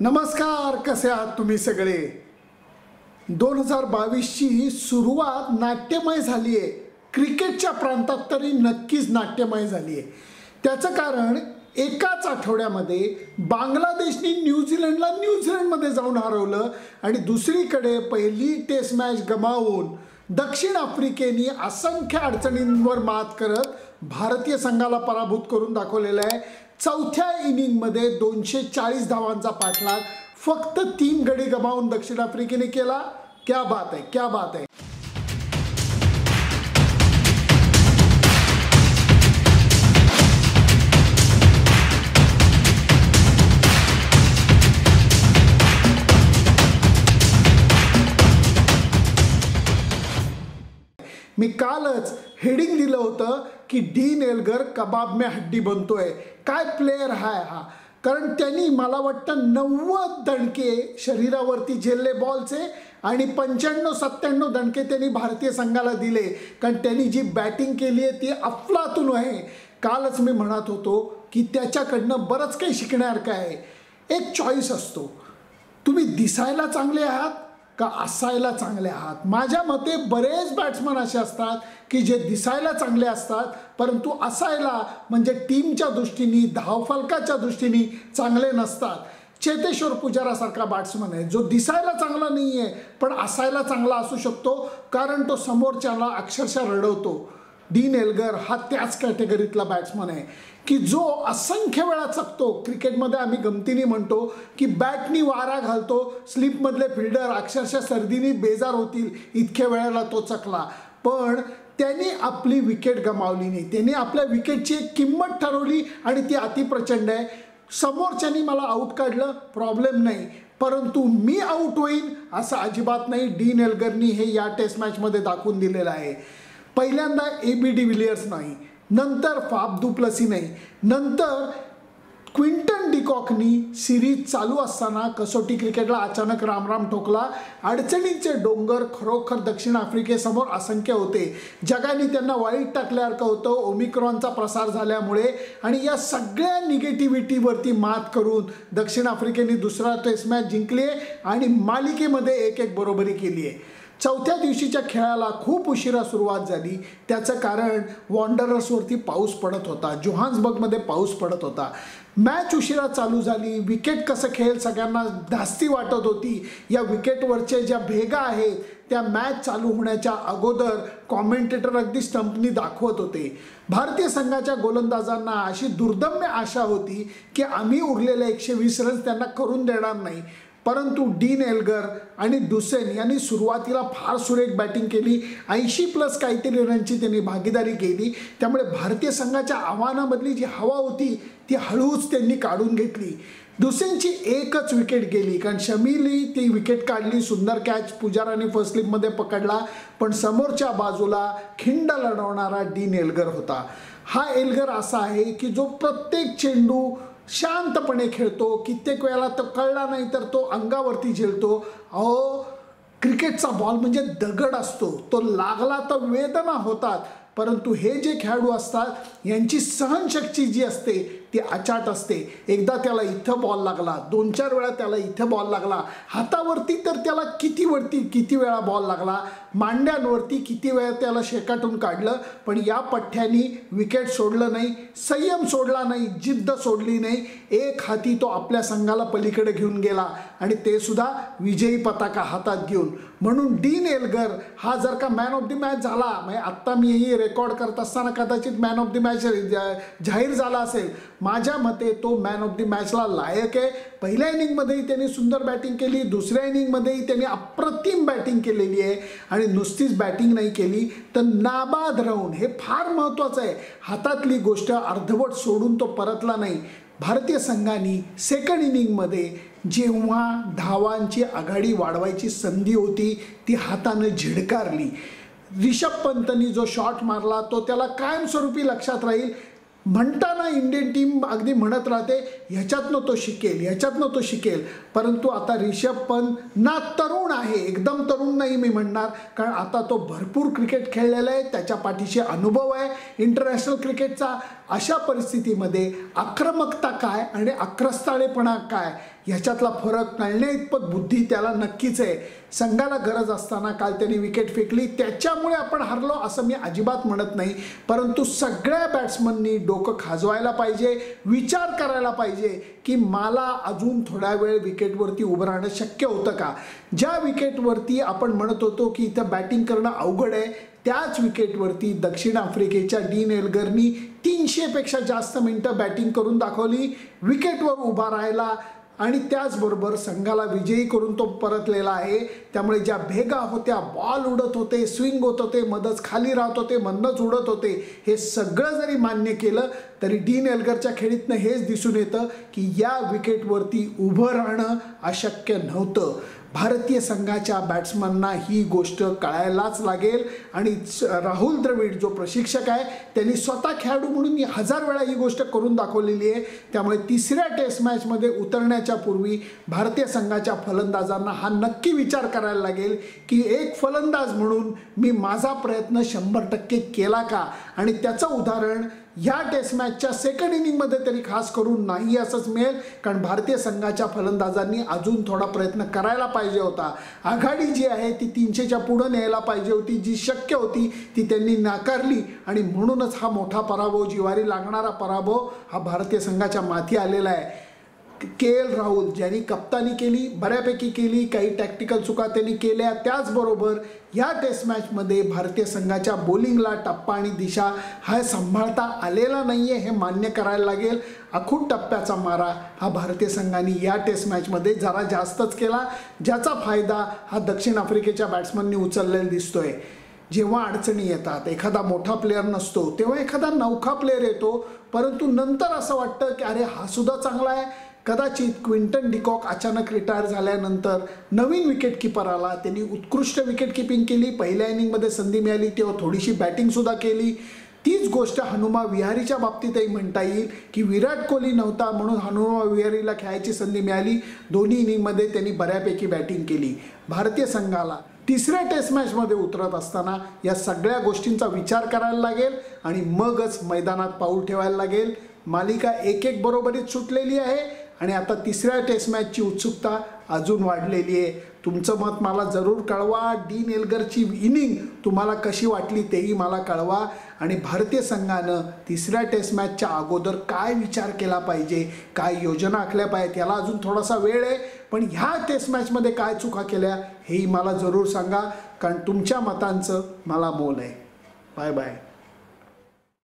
नमस्कार, कसे आहात तुम्ही सगळे। 2022 ची सुरुवात नाट्यमय झाली आहे। क्रिकेटच्या प्रांतात तरी नक्कीच नाट्यमय झाली आहे। त्याचं कारण एकाच आठवड्यामध्ये बांगलादेशने न्यूझीलंडला न्यूझीलंडमध्ये जाऊन हरवलं आणि दुसरीकडे पहिली टेस्ट मॅच गमावून दक्षिण आफ्रिकेने असंख्य अडचणींवर मात करत भारतीय संघाला पराभूत करून दाखवलेला आहे। चौथ्या इनिंगमध्ये 240 धावांचा पाठलाग फक्त 3 गडी गमावून दक्षिण आफ्रिकेने केला। क्या बात है, क्या बात है। मी कालच हेडिंग दिलं होतं की डीन एल्गर कबाब में हड्डी बनतोय। काय प्लेयर आहे हा, कारण त्यांनी मला वाटतं 90 दणके शरीरावरती झेलले बॉलचे आणि 95-97 दणके त्यांनी भारतीय संघाला दिले, कारण त्यांनी जी बॅटिंग केली आहे ती अफलातून आहे। कालच मी म्हणत होतो की त्याच्याकडनं बरंच काही शिकण्यासारखं आहे। एक चॉईस असतो, तुम्ही दिसायला चांगले आहात का असायला चांगले आहात। माझ्या मते बरेच बॅट्समन असे असतात की जे दिसायला चांगले असतात परंतु असायला म्हणजे टीमच्या दृष्टीने धावफलकाच्या दृष्टीने चांगले नसतात। चेतेश्वर पुजारासारखा बॅट्समन आहे जो दिसायला चांगला नाही आहे पण असायला चांगला असू शकतो, कारण तो समोरच्याला अक्षरशः रडवतो। डीन एल्गर हा त्याच कॅटेगरीतला बॅट्समन आहे की जो असंख्य वेळा चकतो। क्रिकेटमध्ये आम्ही गमतीने म्हणतो की बॅटनी वारा घालतो, स्लिपमधले फिल्डर अक्षरशः सर्दीने बेजार होतील इतक्या वेळेला तो चकला, पण त्यांनी आपली विकेट गमावली नाही। त्यांनी आपल्या विकेटची एक किंमत ठरवली आणि ती अतिप्रचंड आहे। समोरच्यानी मला आऊट काढलं, प्रॉब्लेम नाही, परंतु मी आऊट होईन असं अजिबात नाही। डीन एल्गरनी हे या टेस्ट मॅचमध्ये दाखवून दिलेलं आहे। पहिल्यांदा AB डिव्हिलियर्स नाही, नंतर फाफ दु प्लेसी नाही, नंतर क्विंटन डिकॉकनी सिरीज चालू असताना कसोटी क्रिकेटला अचानक रामराम ठोकला। अडचणींचे डोंगर खरोखर दक्षिण आफ्रिकेसमोर असंख्य होते। जगाने त्यांना वाईट टाकल्यासारखं होतं ओमिक्रॉनचा प्रसार झाल्यामुळे, आणि या सगळ्या निगेटिव्हिटीवरती मात करून दक्षिण आफ्रिकेने दुसरा टेस्ट मॅच जिंकली आणि मालिकेमध्ये 1-1 बरोबरी केली आहे। चौथ्या दिवशीच्या खेळाला खूप उशिरा सुरुवात झाली। त्याचं कारण वॉन्डरर्सवरती पाऊस पडत होता, जोहान्सबर्गमध्ये पाऊस पडत होता। मॅच उशिरा चालू झाली। विकेट कसं खेळेल सगळ्यांना धास्ती वाटत होती। या विकेटवरचे ज्या भेगा आहेत त्या मॅच चालू होण्याच्या अगोदर कॉमेंटेटर अगदी स्टंपनी दाखवत होते। भारतीय संघाच्या गोलंदाजांना अशी दुर्दम्य आशा होती की आम्ही उरलेले 120 रन्स त्यांना करून देणार नाही, परंतु डीन एल्गर आणि डुसेन यांनी सुरुवातीला फार सुरेख बॅटिंग केली। 80+ काहीतरी रनची त्यांनी भागीदारी केली, त्यामुळे भारतीय संघाच्या आव्हानामधली जी हवा होती ती हळूच त्यांनी काढून घेतली। डुसेनची एकच विकेट गेली, कारण शमीली ती विकेट काढली, सुंदर कॅच पुजाराने फर्स्ट स्लिपमध्ये पकडला, पण समोरच्या बाजूला खिंड लढवणारा डीन एल्गर होता। हा एल्गर असा आहे की जो प्रत्येक चेंडू शांतपणे खेळतो, कित्येक वेळेला तो कळला नाही तर तो अंगावरती झेलतो। अहो, क्रिकेटचा बॉल म्हणजे दगड असतो, तो लागला तर वेदना होतात, परंतु हे जे खेळाडू असतात यांची सहनशक्ती जी असते ती अचाट असते। एकदा त्याला इथं बॉल लागला, 2-4 वेळा त्याला इथं बॉल लागला, हातावरती तर त्याला किती वेळा बॉल लागला, मांड्यांवरती किती वेळा त्याला शेकाटून काढलं, पण या पठ्ठ्यानी विकेट सोडलं नाही, संयम सोडला नाही, जिद्द सोडली नाही। एक हाती तो आपल्या संघाला पलीकडे घेऊन गेला आणि ते सुद्धा विजयी पताका हातात घेऊन। म्हणून डीन एल्गर हा जर का मॅन ऑफ द मॅच झाला, म्हणजे आत्ता मी ही रेकॉर्ड करत असताना कदाचित मॅन ऑफ द मॅच जाहीर झाला असेल, माझ्या मते तो मॅन ऑफ द मॅचला लायक आहे। पहिल्या इनिंगमध्येही त्यांनी सुंदर बॅटिंग केली, दुसऱ्या इनिंगमध्येही त्यांनी अप्रतिम बॅटिंग केलेली आहे, आणि नुसतीच बॅटिंग नाही केली तर नाबाद राहून, हे फार महत्त्वाचं आहे, हातातली गोष्ट अर्धवट सोडून तो परतला नाही। भारतीय संघाने सेकंड इनिंगमध्ये जेव्हा धावांची आघाडी वाढवायची संधी होती ती हाताने झिडकारली। ऋषभ पंतनी जो शॉट मारला तो त्याला कायमस्वरूपी लक्षात राहील। म्हणताना इंडियन टीम अगदी म्हणत राहते ह्याच्यातनं तो शिकेल, ह्याच्यातनं तो शिकेल, परंतु आता ऋषभ पंत ना तरुण आहे, एकदम तरुण नाही मी म्हणणार, कारण आता तो भरपूर क्रिकेट खेळलेला आहे, त्याच्या पाठीशी अनुभव आहे इंटरनॅशनल क्रिकेटचा। अशा परिस्थितीमध्ये आक्रमकता काय आणि आक्रस्ताळेपणा काय ह्याच्यातला फरक कळण्याइतपत बुद्धी त्याला नक्कीच आहे. संघाला गरज असताना काल त्यांनी विकेट फेकली, त्याच्यामुळे आपण हरलो असं मी अजिबात म्हणत नाही. परंतु सगळ्या बॅट्समननी डोकं खाजवायला पाहिजे, विचार करायला पाहिजे की मला अजून थोडा वेळ विकेटवरती उभं राहणं शक्य होतं का. ज्या विकेटवरती आपण म्हणत होतो की इथं बॅटिंग करणं अवघड आहे, त्याच विकेटवरती दक्षिण आफ्रिकेच्या डीन एल्गरनी 300पेक्षा जास्त मिनिटं बॅटिंग करून दाखवली, विकेटवर उभा राहिला आणि त्याचबरोबर संघाला विजयी करून तो परतलेला आहे. त्यामुळे ज्या भेगा होत्या, बॉल उडत होते, स्विंग होत होते, मधच खाली राहत होते, मधनच उडत होते, हे सगळं जरी मान्य केलं तरी डीन एल्गरच्या खेळीतनं हेच दिसून येतं की या विकेटवरती उभं राहणं अशक्य नव्हतं. भारतीय संघाच्या बॅट्समनना ही गोष्ट कळायलाच लागेल आणि राहुल द्रविड जो प्रशिक्षक आहे त्यांनी स्वतः खेळाडू म्हणून 1000 वेळा ही गोष्ट करून दाखवलेली आहे. त्यामुळे तिसऱ्या टेस्ट मॅचमध्ये उतरण्याच्या पूर्वी भारतीय संघाच्या फलंदाजांना हा नक्की विचार करायला लागेल की एक फलंदाज म्हणून मी माझा प्रयत्न 100% केला का. आणि त्याचं उदाहरण ह्या टेस्ट मॅचच्या सेकंड इनिंगमध्ये तरी खास करून नाही असंच मिळेल, कारण भारतीय संघाच्या फलंदाजांनी अजून थोडा प्रयत्न करायला पाहिजे होता. आघाडी जी आहे ती 300च्या पुढे न्यायला पाहिजे होती, जी शक्य होती ती त्यांनी नाकारली आणि म्हणूनच हा मोठा पराभव, जिवारी लागणारा पराभव हा भारतीय संघाच्या माथी आलेला आहे. के.एल. राहुल ज्यांनी कप्तानी केली, बऱ्यापैकी केली, काही टॅक्टिकल चुका त्यांनी केल्या, त्याचबरोबर या टेस्ट मॅचमध्ये भारतीय संघाच्या बॉलिंगला टप्पा आणि दिशा हा सांभाळता आलेला नाही आहे, हे मान्य करायला लागेल. अखूट टप्प्याचा मारा हा भारतीय संघाने या टेस्ट मॅचमध्ये जरा जास्तच केला, ज्याचा फायदा हा दक्षिण आफ्रिकेच्या बॅट्समननी उचललेला दिसतोय. जेव्हा अडचणी येतात, एखादा मोठा प्लेअर नसतो तेव्हा एखादा नौखा प्लेअर येतो, परंतु नंतर असं वाटतं की अरे हा सुद्धा चांगला आहे. कदाचित क्विंटन डिकॉक अचानक रिटायर झाल्यानंतर नवीन विकेटकीपर आला, त्यांनी उत्कृष्ट विकेट किपिंग केली, पहिल्या इनिंगमध्ये संधी मिळाली तेव्हा थोडीशी बॅटिंगसुद्धा केली. तीच गोष्ट हनुमा विहारीच्या बाबतीतही म्हणता येईल की विराट कोहली नव्हता म्हणून हनुमा विहारीला खेळायची संधी मिळाली, दोन्ही इनिंगमध्ये त्यांनी बऱ्यापैकी बॅटिंग केली. भारतीय संघाला तिसऱ्या टेस्ट मॅचमध्ये उतरत असताना या सगळ्या गोष्टींचा विचार करायला लागेल आणि मगच मैदानात पाऊल ठेवायला लागेल. मालिका 1-1 बरोबरीत सुटलेली आहे आणि आता तिसऱ्या टेस्ट मॅचची उत्सुकता अजून वाढलेली आहे. तुमचं मत मला जरूर कळवा. डीन एल्गरची इनिंग तुम्हाला कशी वाटली तेही मला कळवा. आणि भारतीय संघानं तिसऱ्या टेस्ट मॅचच्या अगोदर काय विचार केला पाहिजे, काय योजना आखल्या पाहिजेत, याला अजून थोडासा वेळ आहे, पण ह्या टेस्ट मॅचमध्ये काय चुका केल्या हेही मला जरूर सांगा, कारण तुमच्या मतांचं मला मोल आहे. Bye bye.